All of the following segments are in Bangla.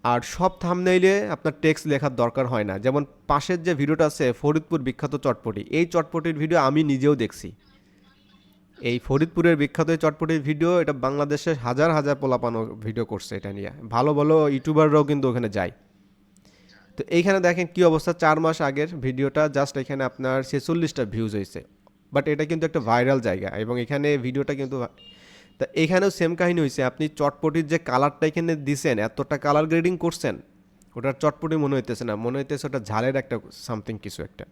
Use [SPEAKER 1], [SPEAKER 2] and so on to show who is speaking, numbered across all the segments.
[SPEAKER 1] আর সব থাম্বনেইলে আপনার টেক্সট লেখার দরকার হয় না। যেমন পাশের যে ভিডিওটা আছে ফরিদপুর বিখ্যাত চটপটি, এই চটপটির ভিডিও আমি নিজেও দেখছি। এই ফরিদপুরের বিখ্যাত এই চটপটির ভিডিও, এটা বাংলাদেশের হাজার হাজার পোলাপানো ভিডিও করছে এটা নিয়ে, ভালো ভালো ইউটিউবাররাও কিন্তু ওখানে যায়। তো এইখানে দেখেন কি অবস্থা, 4 মাস আগের ভিডিওটা, জাস্ট এখানে আপনার 46টা ভিউজ হয়েছে। বাট এটা কিন্তু একটা ভাইরাল জায়গা, এবং এখানে ভিডিওটা কিন্তু, তা এখানেও সেম কাহিনী হয়েছে। আপনি চটপটির যে কালারটা এখানে দিছেন, এতটা কালার গ্রেডিং করছেন, ওটার চটপটি মনে হইতেছে না, মনে হইতেছে ওটা ঝালের একটা সামথিং কিছু একটা।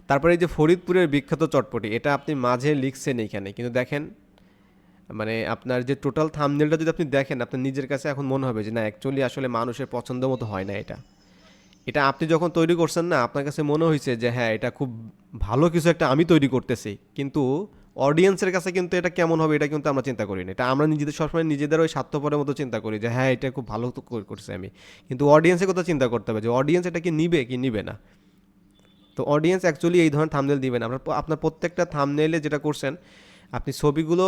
[SPEAKER 1] তারপরে এই যে ফরিদপুরের বিখ্যাত চটপটি, এটা আপনি মাঝে লিখছেন এইখানে, কিন্তু দেখেন মানে আপনার যে টোটাল থাম্বনেলটা যদি আপনি দেখেন, আপনার নিজের কাছে এখন মনে হবে যে না, অ্যাকচুয়ালি আসলে মানুষের পছন্দ মতো হয় না এটা। এটা আপনি যখন তৈরি করছেন না, আপনার কাছে মনে হয়েছে যে হ্যাঁ, এটা খুব ভালো কিছু একটা আমি তৈরি করতেছি, কিন্তু অডিয়েন্সের কাছে কিন্তু এটা কেমন হবে এটা কিন্তু আমরা চিন্তা করি না। এটা আমরা নিজেদের সবসময় নিজেদের ওই স্বার্থপরের মতো চিন্তা করি যে হ্যাঁ, এটা খুব ভালো তো করছি আমি, কিন্তু অডিয়েন্সের কথা চিন্তা করতে হবে যে অডিয়েন্স এটা কি নিবে কি নিবে না। তো অডিয়েন্স অ্যাকচুয়ালি এই ধরনের থাম্বনেল দিবেন। আপনার প্রত্যেকটা থাম্বনেলে যেটা করছেন, আপনি ছবিগুলো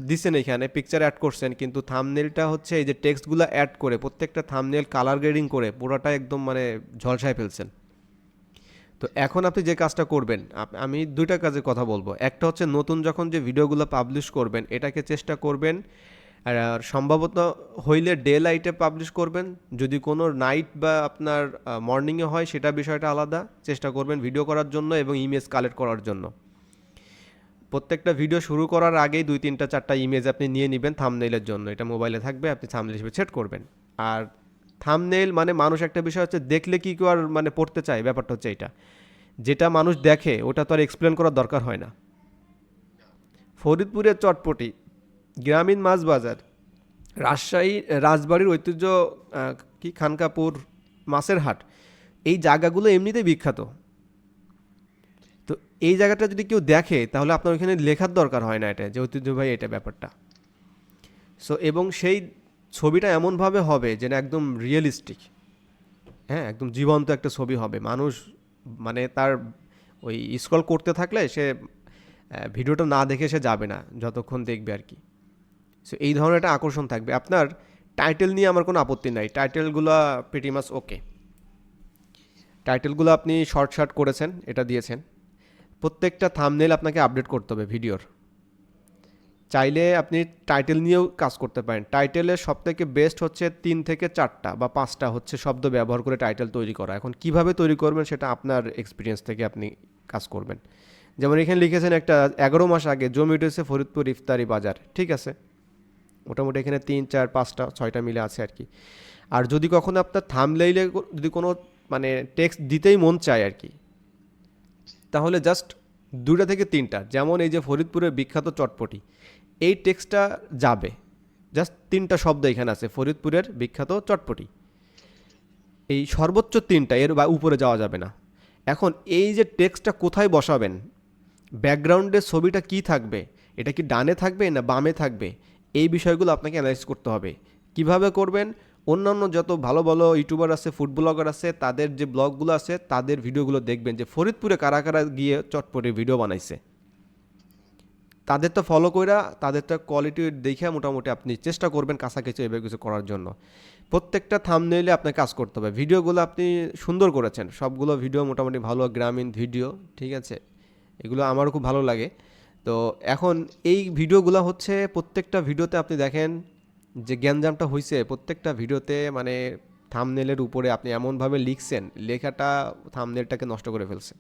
[SPEAKER 1] দিছেন এখানে, পিকচার অ্যাড করছেন, কিন্তু থাম্বনেলটা হচ্ছে এই যে টেক্সটগুলো অ্যাড করে প্রত্যেকটা থাম্বনেল কালার গ্রেডিং করে পুরোটা একদম মানে ঝলসায় ফেলছেন। তো এখন আপনি যে কাজটা করবেন, আমি দুইটা কাজের কথা বলবো। একটা হচ্ছে নতুন যখন যে ভিডিওগুলো পাবলিশ করবেন, এটাকে চেষ্টা করবেন আর সম্ভবত হইলে ডে লাইটে পাবলিশ করবেন। যদি কোনো নাইট বা আপনার মর্নিংয়ে হয় সেটা বিষয়টা আলাদা, চেষ্টা করবেন ভিডিও করার জন্য এবং ইমেজ কালেক্ট করার জন্য। প্রত্যেকটা ভিডিও শুরু করার আগেই 2 3 4টা ইমেজ আপনি নিয়ে নেবেন থাম্বনেইলের জন্য, এটা মোবাইলে থাকবে, আপনি থাম্বনেইল হিসেবে সেট করবেন। আর থাম্বনেইল মানে মানুষ একটা বিষয় হচ্ছে দেখলে কি কেউ আর মানে পড়তে চায়, ব্যাপারটা হচ্ছে এটা। যেটা মানুষ দেখে ওটা তো আর এক্সপ্লেন করার দরকার হয় না। ফরিদপুরের চটপটি, গ্রামীণ মাছ বাজার, রাজশাহী রাজবাড়ির ঐতিহ্য, কি খানকাপুর মাছের হাট, এই জায়গাগুলো এমনিতেই বিখ্যাত। তো এই জায়গাটা যদি কেউ দেখে তাহলে আপনার ওইখানে লেখার দরকার হয় না এটা যে ঐতিহ্যবাহী এটা ব্যাপারটা। সো এবং সেই ছবিটা এমনভাবে হবে যেন একদম রিয়েলিস্টিক, হ্যাঁ, একদম জীবন্ত একটা ছবি হবে। মানুষ মানে তার ওই স্ক্রল করতে থাকলে সে ভিডিওটা না দেখে সে যাবে না যতক্ষণ দেখবে আর কি। সো এই ধরনের একটা আকর্ষণ থাকবে। আপনার টাইটেল নিয়ে আমার কোনো আপত্তি নাই, টাইটেলগুলো প্রিটি মাচ ওকে। টাইটেলগুলো আপনি শর্ট শর্ট করেছেন, এটা দিয়েছেন। প্রত্যেকটা থাম্বনেল আপনাকে আপডেট করতে হবে ভিডিওর। চাইলে আপনি টাইটেল নিয়েও কাজ করতে পারেন। টাইটেলের সবথেকে বেস্ট হচ্ছে 3 থেকে 4টা বা 5টা হচ্ছে শব্দ ব্যবহার করে টাইটেল তৈরি করা। এখন কিভাবে তৈরি করবেন সেটা আপনার এক্সপিরিয়েন্স থেকে আপনি কাজ করবেন। যেমন এখানে লিখেছেন একটা 11 মাস আগে জমি উঠেছে ফরিদপুর ইফতারি বাজার, ঠিক আছে, মোটামুটি এখানে 3 4 5টা 6টা মিলে আছে আর কি। আর যদি কখনো আপনার থাম্বনেইলে যদি কোনো মানে টেক্সট দিতেই মন চায় আর কি, তাহলে জাস্ট 2টা থেকে 3টা, যেমন এই যে ফরিদপুরের বিখ্যাত চটপটি, এই টেক্সটটা যাবে। জাস্ট 3টা শব্দ এখানে আছে, ফরিদপুরের বিখ্যাত চটপটি, এই সর্বোচ্চ 3টা, এর বা উপরে যাওয়া যাবে না। এখন এই যে টেক্সটটা কোথায় বসাবেন, ব্যাকগ্রাউন্ডের ছবিটা কি থাকবে, এটা কি ডানে থাকবে না বামে থাকবে, এই বিষয়গুলো আপনাকে অ্যানালাইজ করতে হবে। কিভাবে করবেন, অন্যান্য যত ভালো ভালো ইউটিউবার আছে, ফুড ব্লগার আছে, তাদের যে ব্লগগুলো আছে তাদের ভিডিওগুলো দেখবেন যে ফরিদপুরে কারা কারা গিয়ে চটপটে ভিডিও বানাইছে, তাদেরটা ফলো কইরা তাদেরটা কোয়ালিটি দেখে মোটামুটি আপনি চেষ্টা করবেন কাছাকাছি এভাবে কিছু করার জন্য। প্রত্যেকটা থাম্বনেইলে আপনার কাজ করতে হবে। ভিডিওগুলো আপনি সুন্দর করেছেন, সবগুলো ভিডিও মোটামুটি ভালো গ্রামীণ ভিডিও, ঠিক আছে, এগুলো আমারও খুব ভালো লাগে। তো এখন এই ভিডিওগুলো হচ্ছে প্রত্যেকটা ভিডিওতে আপনি দেখেন যে গ্যাঞ্জামটা হয়েছে প্রত্যেকটা ভিডিওতে, মানে থাম্বনেলের উপরে আপনি এমনভাবে লিখছেন, লেখাটা থাম্বনেলটাকে নষ্ট করে ফেলছে।